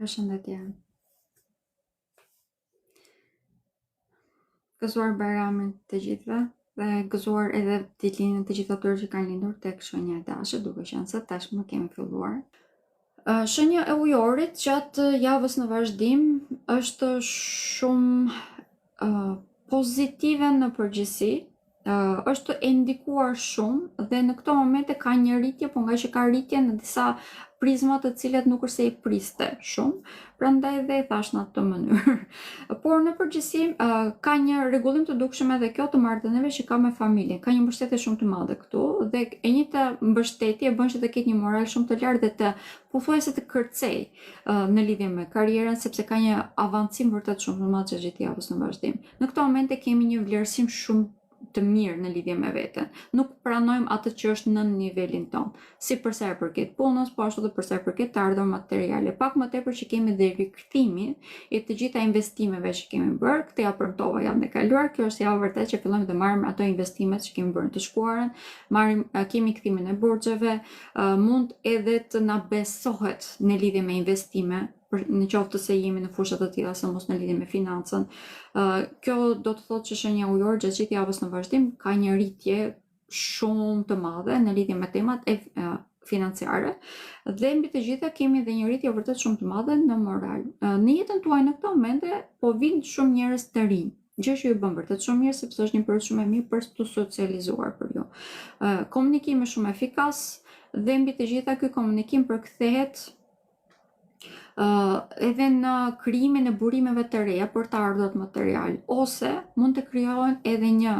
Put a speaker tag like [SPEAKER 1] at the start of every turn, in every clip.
[SPEAKER 1] Përshëndetje. Gëzuar Bajramin të gjithëve dhe gëzuar edhe ditëlindjen të gjithë atyre që kanë lindur tek shenja e dashur, duke qenë se tashmë kemi filluar. Shenja e ujorit gjatë javës në vazhdim është shumë pozitive në përgjithësi. Është e ndikuar shumë dhe në këto momente ka një rritje, por nga që ka rritje në disa prizma të cilat nuk është se i priste shumë, prandaj dhe i thash në atë mënyrë. Por në përgjithësi ka një rregullim të dukshëm edhe kjo të marrëdhënieve që ka me familjen. Ka një mbështetje shumë të madhe këtu dhe e njëjta mbështetje bën që të ketë një moral shumë të lartë dhe të pothuajse të kërcej në lidhje me karrierën, sepse ka një avancim vërtet shumë të madh gjatë javës në vazhdim. Në këto momente kemi një vlerësim shumë të mirë në lidhje me veten. Nuk pranojmë atë që është në nivelin ton, si për sa i përket punës, po ashtu edhe për sa i përket të ardhur materiale. Pak më tepër që kemi dhe rikthimin e të gjitha investimeve që kemi bërë. Këtë ja premtova javën e kaluar, kjo është javë vërtet që fillojmë të marrim ato investimet që kemi bërë të shkuarën, kemi kthimin e borxheve, mund edhe të na besohet në lidhje me investime, në qoftë se jemi në fusha të tilla se mos në lidhje me financën. Kjo do të thotë që shenja ujore gjatë gjithë javës në vazhdim ka një rritje shumë të madhe në lidhje me temat e financiare dhe mbi të gjitha kemi dhe një rritje vërtet shumë të madhe në moral. Në jetën tuaj në këto momente po vinë shumë njerëz të rinj, gjë që ju bën vërtet shumë mirë sepse është një periudhë shumë e mirë për të socializuar për ju. Komunikimi shumë efikas dhe mbi të gjitha ky komunikim përkthehet edhe në krijimin e burimeve të reja për të ardhurat material, ose mund të krijohen edhe një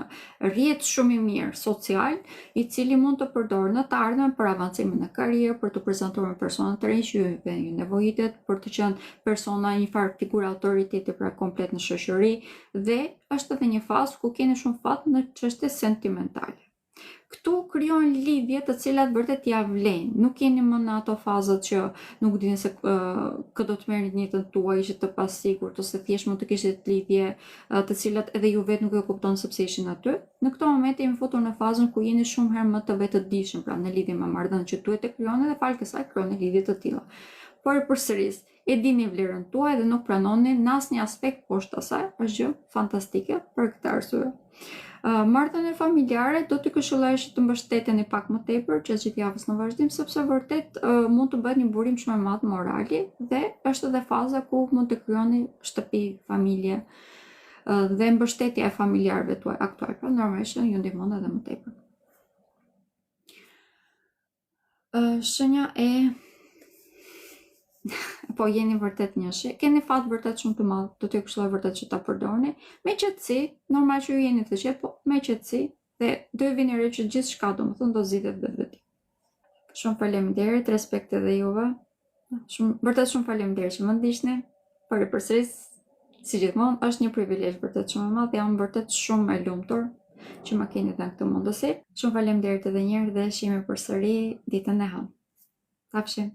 [SPEAKER 1] rrjet shumë i mirë social, i cili mund të përdorë në të ardhmen për avancimin e karrierë, për të prezantuar me persona të rinj që ju nevojitet, për të qenë persona një farë figurë autoriteti pra komplet në shoqëri, dhe është edhe një fazë ku keni shumë fat në çështje sentimentale. Këtu krijon lidhje të cilat vërtet ja vlen. Nuk keni më në ato fazat që nuk dini se kë do të merrni në jetën tuaj, ishit të pasigurt ose thjesht mund të kishit lidhje të cilat edhe ju vetë nuk e kupton sepse ishin aty. Në këto momente jemi futur në fazën ku jeni shumë herë më të vetëdijshëm, pra në lidhje me marrëdhënien që duhet të krijoni dhe falë kësaj krijoni lidhje të tilla. Por përsëris, e dini vlerën tuaj dhe nuk pranoni në asnjë aspekt poshtë asaj, është gjë fantastike për këtë arsye. Marrëdhënie familjare do t'i këshilloj që të mbështeteni pak më tepër gjatë gjithë javës në vazhdim, sepse vërtet mund të bëhet një burim shumë i madh morali dhe është edhe faza ku mund të krijoni shtëpi, familje dhe mbështetja e familjarëve tuaj aktual, pra normalisht ju ndihmon edhe më tepër. Shenja e po jeni vërtet njëshi, keni fat vërtet shumë të madh, do t'ju këshilloj vërtet që ta përdorni me qetësi, normal që ju jeni të qetë, po me qetësi dhe do ju vini re që gjithçka domethënë do zgjidhet vetveti. Shumë faleminderit, respekt edhe juve. Vërtet shumë faleminderit që më ndiqni. Por përsëris, si gjithmonë, është një privilegj vërtet shumë i madh, jam vërtet shumë e lumtur që më keni dhënë këtë mundësi. Shumë faleminderit edhe një herë dhe shihemi përsëri ditën e hënë. Tapshim.